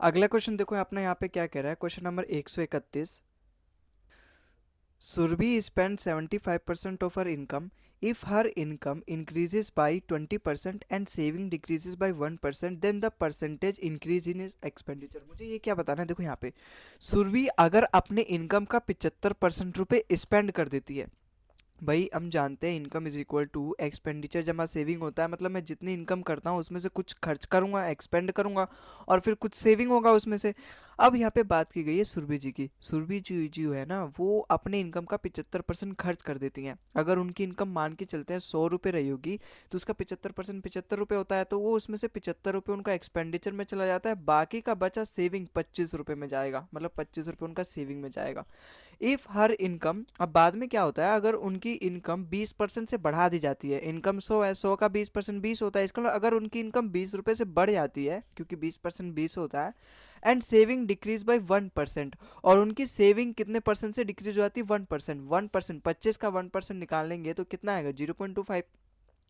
अगला क्वेश्चन देखो अपना यहाँ पे क्या कह रहा है, question number 131। Surbi spends 75% of her income. If her income increases by 20% and saving decreases by 1%, then the percentage increase in his expenditure। मुझे ये क्या बताना है, देखो यहाँ पे सुरभि अगर अपने इनकम का 75% रुपए स्पेंड कर देती है। भाई हम जानते हैं income is equal to expenditure जमा सेविंग होता है, मतलब मैं जितनी इनकम करता हूँ उसमें से कुछ खर्च करूंगा, एक्सपेंड करूंगा, और फिर कुछ सेविंग होगा उसमें से। अब यहाँ पे बात की गई है सुरभि जी की। सुरभि जी जो है ना, वो अपने इनकम का 75% खर्च कर देती हैं। अगर उनकी इनकम मान के चलते हैं 100 रुपये रही होगी, तो उसका 75% 75 रुपये होता है, तो वो उसमें से 75 रुपये उनका एक्सपेंडिचर में चला जाता है, बाकी का बचा सेविंग 25 रुपये में जाएगा, मतलब 25 रुपये उनका सेविंग में जाएगा। इफ हर इनकम, अब बाद में क्या होता है, अगर उनकी इनकम 20% से बढ़ा दी जाती है, इनकम 100 है, 100 का 20% 20 होता है, इसका मतलब अगर उनकी इनकम 20 रुपये से बढ़ जाती है, क्योंकि 20% 20 होता है, एंड सेविंग डिक्रीज बाई 1%, और उनकी सेविंग कितने परसेंट से डिक्रीज हो जाती है, 1%। 1%, 25 का 1% निकालेंगे तो कितना आएगा, 0.25।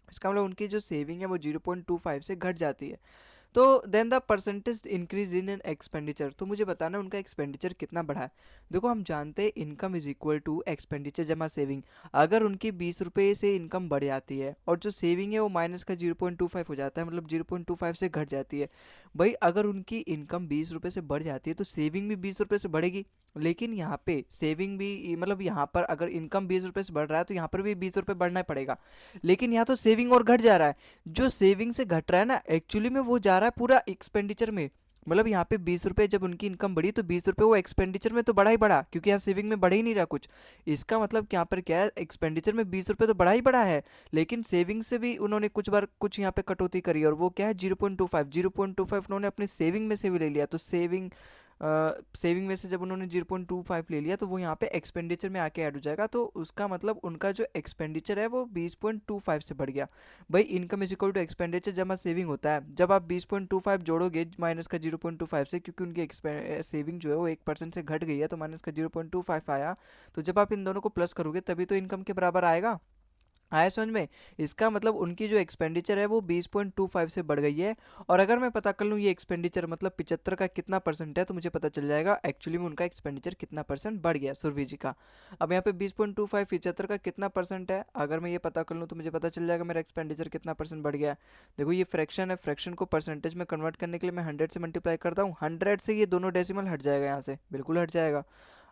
इसका मतलब उनकी जो सेविंग है वो 0.25 से घट जाती है। तो then the percentage increase in an expenditure, तो मुझे बताना है उनका एक्सपेंडिचर कितना बढ़ा है। देखो हम जानते हैं income is equal to expenditure जमा सेविंग। अगर उनकी 20 रुपये से इनकम बढ़ जाती है और जो सेविंग है वो माइनस का 0.25 हो जाता है, मतलब 0.25 से घट जाती है। भाई अगर उनकी इनकम 20 रुपये से बढ़ जाती है तो सेविंग भी 20 रुपये से बढ़ेगी, लेकिन यहाँ पे सेविंग भी, मतलब यहाँ पर अगर इनकम 20 रुपये से बढ़ रहा है तो यहाँ पर भी 20 रुपये बढ़ना पड़ेगा, लेकिन यहाँ तो सेविंग और घट जा रहा है। जो सेविंग से घट रहा है ना, एक्चुअली में वो जा रहा है पूरा एक्सपेंडिचर में। मतलब यहाँ पे 20 रुपये जब उनकी इनकम बढ़ी तो 20 रुपये वो एक्सपेंडिचर में तो बढ़ा ही बढ़ा, क्योंकि यहाँ सेविंग में बढ़ ही नहीं रहा कुछ। इसका मतलब यहाँ पर क्या है, एक्सपेंडिचर में 20 रुपये तो बढ़ा ही बढ़ा है, लेकिन सेविंग से भी उन्होंने कुछ बार कुछ यहाँ पे कटौती करी, और वो क्या है 0.25। 0.25 उन्होंने अपनी सेविंग में से भी ले लिया, तो सेविंग में से जब उन्होंने 0.25 ले लिया तो वो यहाँ पे एक्सपेंडिचर में आके ऐड हो जाएगा, तो उसका मतलब उनका जो एक्सपेंडिचर है वो 20.25 से बढ़ गया। भाई income is equal to expenditure जमा सेविंग होता है, जब आप 20.25 जोड़ोगे माइनस का 0.25 से, क्योंकि उनकी सेविंग जो है वो 1% से घट गई है, तो माइनस का 0.25 आया, तो जब आप इन दोनों को प्लस करोगे तभी तो इनकम के बराबर आएगा। आया समझ में? इसका मतलब उनकी जो एक्सपेंडिचर है वो 20.25 से बढ़ गई है। और अगर मैं पता कर लूँ ये एक्सपेंडिचर मतलब 75 का कितना परसेंट है, तो मुझे पता चल जाएगा एक्चुअली में उनका एक्सपेंडिचर कितना परसेंट बढ़ गया सुरभि जी का। अब यहाँ पे 20.25 75 का कितना परसेंट है, अगर मैं ये पता कर लूँ तो मुझे पता चल जाएगा मेरा एक्सपेंडिचर कितना परसेंट बढ़ गया है। देखो ये फ्रैक्शन है, फ्रैक्शन को परसेंटेज में कन्वर्ट करने के लिए मैं 100 से मल्टीप्लाई करता हूँ, 100 से ये दोनों डेसिमल हट जाएगा, यहाँ से बिल्कुल हट जाएगा।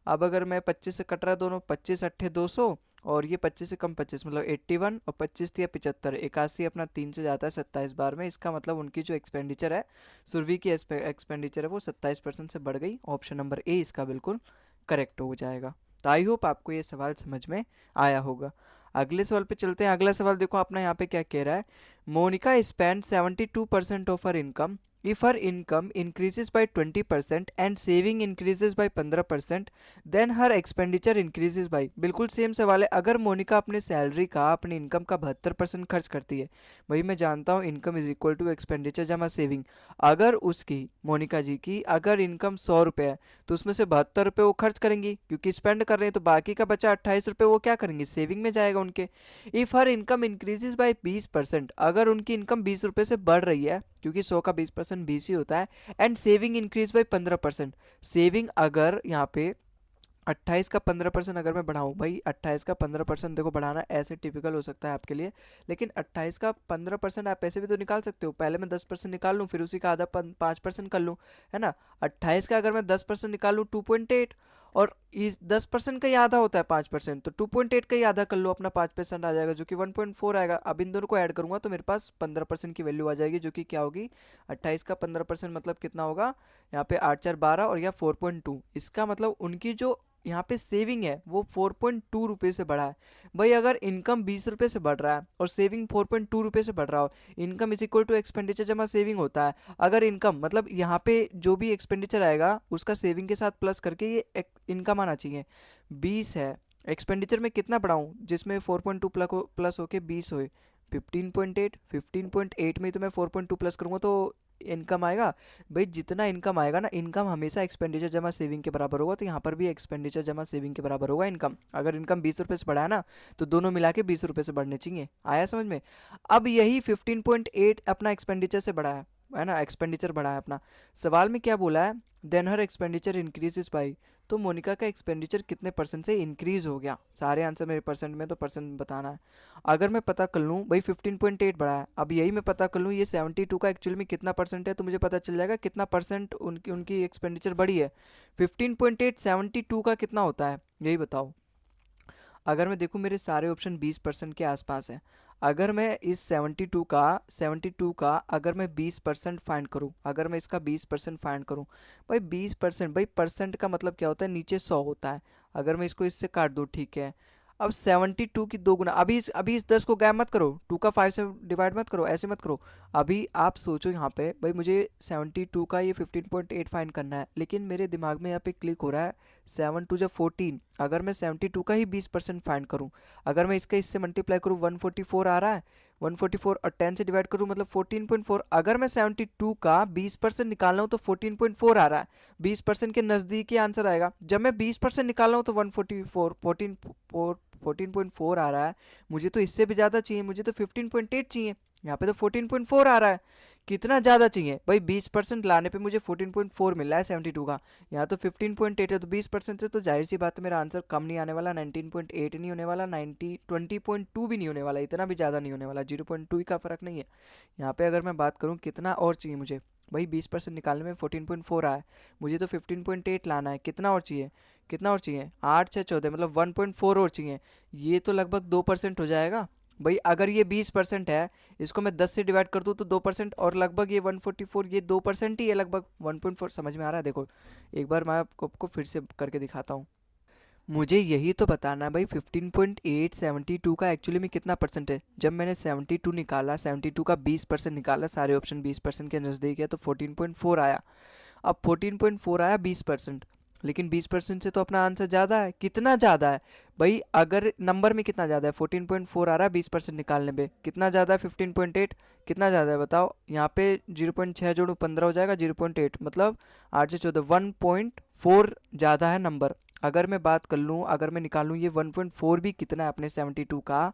अब अगर मैं 25 से कट रहा है दोनों, 25 अट्ठे 200, और ये 25 से कम 25 मतलब 81, और 25 या 75, 81 अपना 3 से जाता है 27 बार में। इसका मतलब उनकी जो एक्सपेंडिचर है, सुरभि की एक्सपेंडिचर है वो 27% से बढ़ गई। ऑप्शन नंबर ए इसका बिल्कुल करेक्ट हो जाएगा। तो आई होप आपको ये सवाल समझ में आया होगा। अगले सवाल पे चलते हैं। अगला सवाल देखो अपना यहाँ पे क्या कह रहा है, Monica spend 72% of her income. If her income increases by 20% and saving increases by 15%, then her expenditure increases by, बिल्कुल सेम सवाल है। अगर मोनिका अपने सैलरी का, अपनी इनकम का 72% खर्च करती है, वही मैं जानता हूँ income is equal to expenditure जमा सेविंग। अगर उसकी, मोनिका जी की अगर इनकम 100 रुपये है तो उसमें से 72 रुपये वो खर्च करेंगी क्योंकि स्पेंड कर रहे हैं, तो बाकी का बचा 28 रुपये वो क्या करेंगे, सेविंग में जाएगा उनके। If her income increases by 20%, अगर उनकी इनकम 20 रुपये से बढ़ रही है, क्योंकि 100 का 20% 20 ही होता है, and saving increase by 15%, saving अगर यहाँ पे 28 का 15% अगर मैं बढ़ाऊँ, भाई 28 का 15% देखो बढ़ाना ऐसे टिपिकल हो सकता है आपके लिए, लेकिन 28 का 15% आप ऐसे भी तो निकाल सकते हो, पहले मैं 10% निकाल लूँ फिर उसी का आधा 5% कर लूँ, है ना। 28 का अगर मैं 10% निकाल लूँ 2.8, और इस 10% का ही आधा होता है 5%, तो 2.8 का ही आधा कर लो, अपना 5% आ जाएगा जो कि 1.4 आएगा। अब इन दोनों को ऐड करूंगा तो मेरे पास 15% की वैल्यू आ जाएगी, जो कि क्या होगी, 28 का 15% मतलब कितना होगा, यहाँ पे 8 4 12 और या 4.2। इसका मतलब उनकी जो यहाँ पे सेविंग है वो 4.2 रुपये से बढ़ा है। भाई अगर इनकम 20 रुपये से बढ़ रहा है और सेविंग 4.2 रुपये से बढ़ रहा हो, income is equal to expenditure जमा सेविंग होता है। अगर इनकम मतलब यहाँ पे जो भी एक्सपेंडिचर आएगा उसका सेविंग के साथ प्लस करके ये इनकम आना चाहिए। 20 है, एक्सपेंडिचर में कितना बढ़ाऊँ जिसमें 4.2 प्लस होके 20 होए, 15.8, 15.8 में तो मैं 4.2 प्लस करूँगा तो इनकम आएगा। भाई जितना इनकम आएगा ना, इनकम हमेशा एक्सपेंडिचर जमा सेविंग के बराबर होगा, तो यहाँ पर भी एक्सपेंडिचर जमा सेविंग के बराबर होगा इनकम। अगर इनकम 20 रुपये से बढ़ा है ना, तो दोनों मिला के 20 रुपये से बढ़ने चाहिए। आया समझ में? अब यही 15.8 अपना एक्सपेंडिचर से बढ़ा है, है ना, एक्सपेंडिचर बढ़ा है अपना। सवाल में क्या बोला है, then her expenditure increases by, तो मोनिका का एक्सपेंडिचर कितने परसेंट से इंक्रीज हो गया। सारे आंसर मेरे परसेंट में, तो परसेंट बताना है। अगर मैं पता कर लूँ भाई 15.8 बढ़ा है, अब यही मैं पता कर लूँ ये 72 का एक्चुअल में कितना परसेंट है, तो मुझे पता चल जाएगा कितना परसेंट उनकी उनकी एक्सपेंडिचर बढ़ी है। 15.8 72 का कितना होता है, यही बताओ। अगर मैं देखूँ मेरे सारे ऑप्शन 20% के आसपास है। अगर मैं इस 72 का अगर मैं 20% फाइंड करूँ, अगर मैं इसका 20% फाइंड करूँ, भाई 20%, भाई परसेंट का मतलब क्या होता है, नीचे 100 होता है। अगर मैं इसको इससे काट दूँ, ठीक है। अब 72 की दो गुना, अभी इस 10 को गायब मत करो, 2 का 5 से डिवाइड मत करो, ऐसे मत करो। अभी आप सोचो यहाँ पे, भाई मुझे 72 का ये 15.8 फाइंड करना है, लेकिन मेरे दिमाग में यहाँ पे क्लिक हो रहा है 7 2 14। अगर मैं 72 का ही 20% फाइंड करूँ, अगर मैं इसका इससे मल्टीप्लाई करूँ, 144 आ रहा है, 144 और 10 से डिवाइड करूँ मतलब 14.4। अगर मैं 72 का 20% निकाल रहा हूँ तो 14.4 आ रहा है, 20% के नज़दीक ही आंसर आएगा। जब मैं 20% निकाल रहा हूँ तो 14.4 आ रहा है। मुझे तो इससे भी ज़्यादा चाहिए, मुझे तो 15.8 चाहिए, यहाँ पे तो 14.4 आ रहा है। कितना ज़्यादा चाहिए भाई, 20% लाने पे मुझे 14.4 मिल रहा है 72 का, यहाँ तो 15.8 है, तो 20% से तो जाहिर सी बात है मेरा आंसर कम नहीं आने वाला, 19.8 नहीं होने वाला, 20.2 भी नहीं होने वाला, इतना भी ज़्यादा नहीं होने वाला, 0.2 ही का फ़र्क नहीं है। यहाँ पे अगर मैं बात करूँ कितना और चाहिए मुझे, भाई 20% निकालने में 14.4 आया है, मुझे तो 15.8 लाना है, कितना और चाहिए, कितना और चाहिए, 8 6 14 मतलब 1.4 और चाहिए। ये तो लगभग 2% हो जाएगा। भाई अगर ये 20% है, इसको मैं 10 से डिवाइड कर दूँ तो 2%, और लगभग ये 144, ये 2% ही है लगभग, 1.4 समझ में आ रहा है। देखो एक बार मैं आपको फिर से करके दिखाता हूँ। मुझे यही तो बताना है भाई 15.8 72 का एक्चुअली में कितना परसेंट है। जब मैंने 72 निकाला, 72 का 20% निकाला, सारे ऑप्शन 20% के नज़दीक है, तो 14.4 आया। अब 14.4 आया 20%, लेकिन 20% से तो अपना आंसर ज़्यादा है। कितना ज़्यादा है भाई, अगर नंबर में कितना ज़्यादा है, 14.4 आ रहा है 20% निकालने पे, कितना ज़्यादा है 15.8, कितना ज़्यादा है बताओ। यहाँ पे 0.6 जोड़ो 15 हो जाएगा, 0.8 मतलब 8 से 14, 1.4 ज़्यादा है नंबर। अगर मैं बात कर लूँ, अगर मैं निकालूँ ये 1.4 भी कितना है अपने 72 का,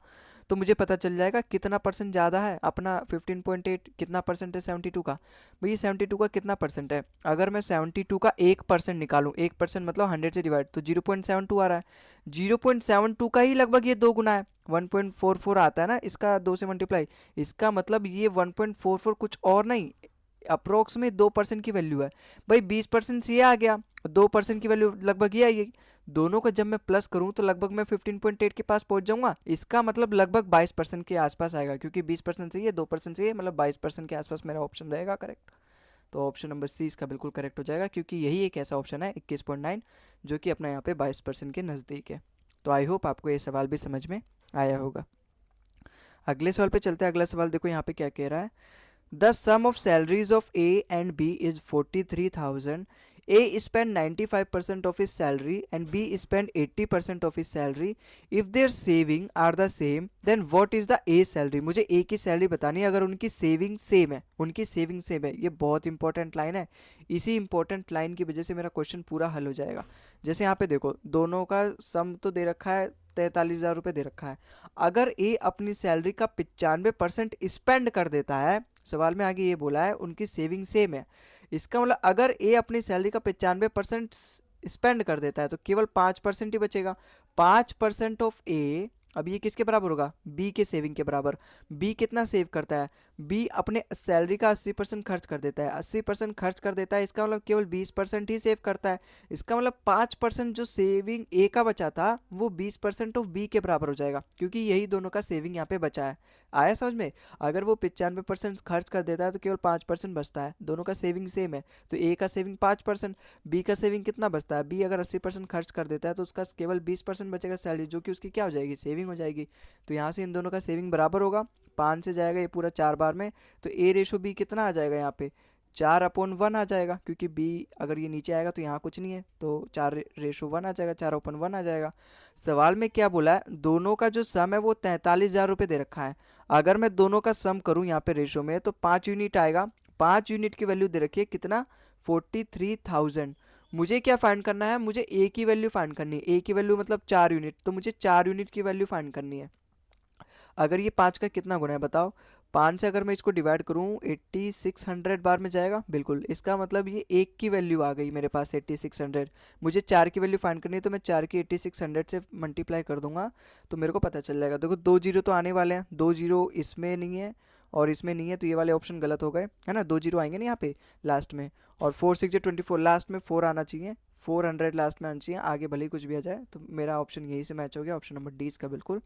तो मुझे पता चल जाएगा कितना परसेंट ज़्यादा है अपना 15.8, कितना परसेंट है 72 का। भाई 72 का कितना परसेंट है, अगर मैं 72 का 1% निकालूँ, 1% मतलब 100 से डिवाइड, तो 0.72 आ रहा है। 0.72 का ही लगभग ये दो गुना है, 1.44 आता है ना इसका 2 से मल्टीप्लाई, इसका मतलब ये 1.44 कुछ और नहीं, अप्रोक्स में 2% की वैल्यू है। भाई 20% से ये आ गया, 2% की वैल्यू लगभग ये आई, दोनों को जब मैं प्लस करूं तो लगभग मैं 15.8 के पास पहुंच जाऊंगा। इसका मतलब लगभग 22% के आसपास आएगा, क्योंकि 20% से ये 2% से ये मतलब 22% के आसपास मेरा ऑप्शन रहेगा करेक्ट। तो ऑप्शन नंबर सी इसका बिल्कुल करेक्ट हो जाएगा, क्योंकि यही एक ऐसा ऑप्शन है 21.9 जो कि अपना यहाँ पे 22% के नज़दीक है। तो आई होप आपको ये सवाल भी समझ में आया होगा। अगले सवाल पे चलते हैं। अगला सवाल देखो यहाँ पे क्या कह रहा है, The sum of salaries of A and B is 43,000. A spent 95% of his salary and B spent 80% of his salary. If their saving are the same, then what is the A salary? मुझे A की salary बतानी है अगर उनकी saving same है, उनकी saving same है। ये बहुत इंपॉर्टेंट लाइन है, इसी इंपॉर्टेंट लाइन की वजह से मेरा क्वेश्चन पूरा हल हो जाएगा। जैसे यहाँ पे देखो दोनों का सम तो दे रखा है, 43,000 रुपये दे रखा है। अगर ए अपनी सैलरी का 95% स्पेंड कर देता है, सवाल में आगे ये बोला है उनकी सेविंग सेम है, इसका मतलब अगर ए अपनी सैलरी का 95% स्पेंड कर देता है तो केवल 5% ही बचेगा। 5% ऑफ ए, अब ये किसके बराबर होगा, बी के सेविंग के बराबर। बी कितना सेव करता है, बी अपने सैलरी का 80% खर्च कर देता है, 80% खर्च कर देता है, इसका मतलब केवल 20% ही सेव करता है। इसका मतलब 5% जो सेविंग ए का बचा था वो 20% ऑफ बी के बराबर हो जाएगा, क्योंकि यही दोनों का सेविंग यहाँ पे बचा है। आया समझ में, अगर वो 95% खर्च कर देता है तो केवल 5% बचता है, दोनों का सेविंग सेम है, तो ए का सेविंग 5%, बी का सेविंग कितना बचता है, बी अगर 80% खर्च कर देता है तो उसका केवल 20% बचेगा सैलरी, जो कि उसकी क्या हो जाएगी, सेविंग हो जाएगी। तो यहाँ से इन दोनों का सेविंग बराबर होगा, 5 से जाएगा ये पूरा 4 बार में, तो ए रेशो बी कितना आ जाएगा यहाँ पे 4/1 आ जाएगा, क्योंकि बी अगर ये नीचे आएगा तो यहाँ कुछ नहीं है, तो 4/1 आ जाएगा, 4/1 आ जाएगा। सवाल में क्या बोला है, दोनों का जो सम है वो 43,000 रुपये दे रखा है। अगर मैं दोनों का सम करूँ यहाँ पे रेशो में तो 5 यूनिट आएगा, 5 यूनिट की वैल्यू दे रखी है कितना, 43,000। मुझे क्या फाइंड करना है, मुझे ए की वैल्यू फाइंड करनी है, ए की वैल्यू मतलब 4 यूनिट, तो मुझे 4 यूनिट की वैल्यू फाइंड करनी है। अगर ये 5 का कितना गुना है बताओ, 5 से अगर मैं इसको डिवाइड करूँ 8600 बार में जाएगा, बिल्कुल। इसका मतलब ये एक की वैल्यू आ गई मेरे पास 8600। मुझे 4 की वैल्यू फाइंड करनी है, तो मैं 4 की 8600 से मल्टीप्लाई कर दूंगा तो मेरे को पता चल जाएगा। देखो 2 जीरो तो आने वाले हैं, 2 जीरो इसमें नहीं है और इसमें नहीं है, तो ये वाले ऑप्शन गलत हो गए, है ना। 2 जीरो आएंगे ना यहाँ पे लास्ट में, और 4 6 24, लास्ट में 4 आना चाहिए, 400 लास्ट में आना चाहिए, आगे भले ही कुछ भी आ जाए। तो मेरा ऑप्शन यही से मैच हो गया, ऑप्शन नंबर डी इसका बिल्कुल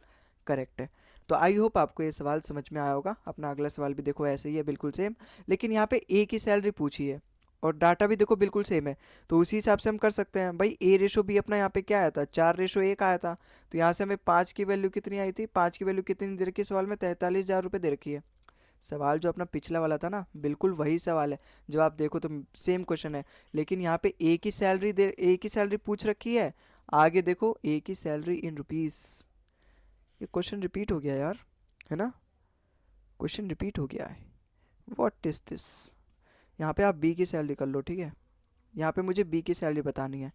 करेक्ट है। तो आई होप आपको ये सवाल समझ में आया होगा। अपना अगला सवाल भी देखो ऐसे ही है, बिल्कुल सेम, लेकिन यहाँ पे ए की सैलरी पूछी है और डाटा भी देखो बिल्कुल सेम है, तो उसी हिसाब से हम कर सकते हैं भाई। ए रेशो बी अपना यहाँ पे क्या आया था, 4:1 आया था, तो यहाँ से हमें 5 की वैल्यू कितनी आई थी, 5 की वैल्यू कितनी दे रखी है सवाल में, 43,000 रुपये दे रखी है। सवाल जो अपना पिछला वाला था ना, बिल्कुल वही सवाल है, जब आप देखो तो सेम क्वेश्चन है, लेकिन यहाँ पे ए की सैलरी पूछ रखी है। आगे देखो ए की सैलरी इन रुपीस, ये क्वेश्चन रिपीट हो गया यार, है ना, क्वेश्चन रिपीट हो गया है। What is this. यहाँ पे आप बी की सैलरी कर लो, ठीक है, यहाँ पे मुझे बी की सैलरी बतानी है।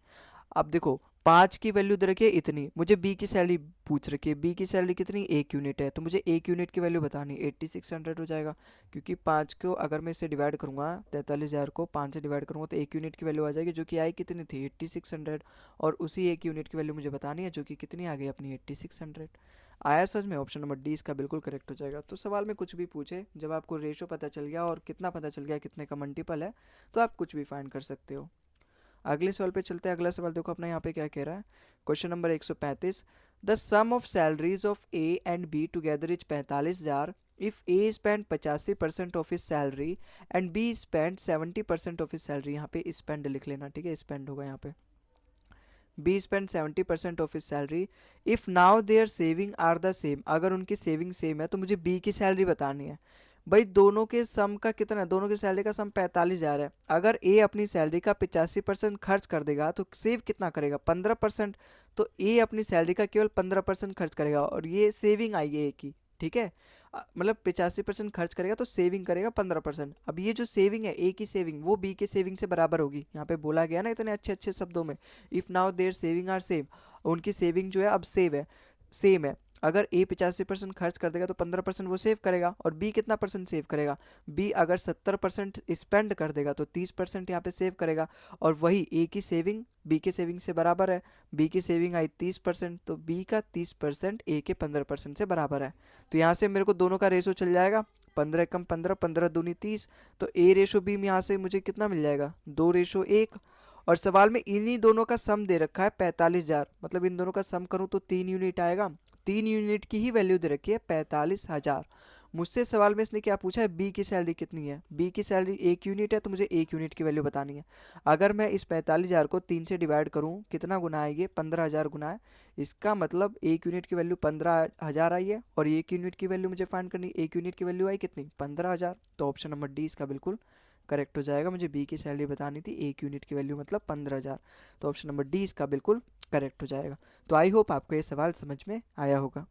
अब देखो 5 की वैल्यू दे रखी है इतनी, मुझे बी की सैलरी पूछ रखी है, बी की सैलरी कितनी, 1 यूनिट है, तो मुझे 1 यूनिट की वैल्यू बतानी है, 8600 हो जाएगा, क्योंकि 5 को अगर मैं इससे डिवाइड करूँगा, 43,000 को 5 से डिवाइड करूँगा तो 1 यूनिट की वैल्यू आ जाएगी, जो कि आई कितनी थी 8600, और उसी 1 यूनिट की वैल्यू मुझे बतानी है, जो कि कितनी आ गई अपनी 8600। आया समझ में, ऑप्शन नंबर डी इसका बिल्कुल करेक्ट हो जाएगा। तो सवाल में कुछ भी पूछे, जब आपको रेशो पता चल गया और कितना पता चल गया, कितने का मल्टीपल है, तो आप कुछ भी फाइंड कर सकते हो। अगले सवाल पे चलते हैं। अगला सवाल देखो अपना यहाँ पे क्या कह रहा है, question number 135, the sum of salaries of A and B together is 45,000 if A spend 85% of his salary and B spend 70% of his salary. यहाँ पे स्पेंड लिख लेना, ठीक है, स्पेंड होगा यहाँ पे। B spend 70% of his salary if now there saving are the same, अगर उनकी सेविंग सेम है तो मुझे बी की सैलरी बतानी है। भाई दोनों के सम का कितना है, दोनों की सैलरी का सम 45,000 है। अगर ए अपनी सैलरी का 85% खर्च कर देगा तो सेव कितना करेगा, 15%। तो ए अपनी सैलरी का केवल 15% खर्च करेगा, और ये सेविंग आई है ए की, ठीक है। मतलब 85% खर्च करेगा तो सेविंग करेगा 15%। अब ये जो सेविंग है ए की सेविंग, वो बी की सेविंग से बराबर होगी। यहाँ पे बोला गया ना इतने अच्छे अच्छे शब्दों में, if now there saving are same, उनकी सेविंग जो है अब सेम है। अगर ए 85% खर्च कर देगा तो 15% वो सेव करेगा, और बी कितना परसेंट सेव करेगा, बी अगर 70% स्पेंड कर देगा तो 30% यहाँ पे सेव करेगा, और वही ए की सेविंग बी के सेविंग से बराबर है। बी की सेविंग आई 30%, तो बी का 30% ए के 15% से बराबर है। तो यहाँ से मेरे को दोनों का रेशो चल जाएगा, 15 कम 15, 15 दूनी 30, तो ए रेशो बी में यहाँ से मुझे कितना मिल जाएगा, 2:1। और सवाल में इन्हीं दोनों का सम दे रखा है 45,000, मतलब इन दोनों का सम करूँ तो 3 यूनिट आएगा, 3 यूनिट की ही वैल्यू दे रखी है 45,000। मुझसे सवाल में इसने क्या पूछा है, बी की सैलरी कितनी है, बी की सैलरी 1 यूनिट है, तो मुझे 1 यूनिट की वैल्यू बतानी है। अगर मैं इस 45,000 को 3 से डिवाइड करूँ, कितना गुना आएगी, 15,000 गुना है, इसका मतलब 1 यूनिट की वैल्यू 15,000 आई है, और 1 यूनिट की वैल्यू मुझे फाइंड करनी, 1 यूनिट की वैल्यू आई कितनी, 15,000। तो ऑप्शन नंबर डी इसका बिल्कुल करेक्ट हो जाएगा। मुझे बी की सैलरी बतानी थी, 1 यूनिट की वैल्यू मतलब 15,000, तो ऑप्शन नंबर डी इसका बिल्कुल करेक्ट हो जाएगा। तो आई होप आपको ये सवाल समझ में आया होगा।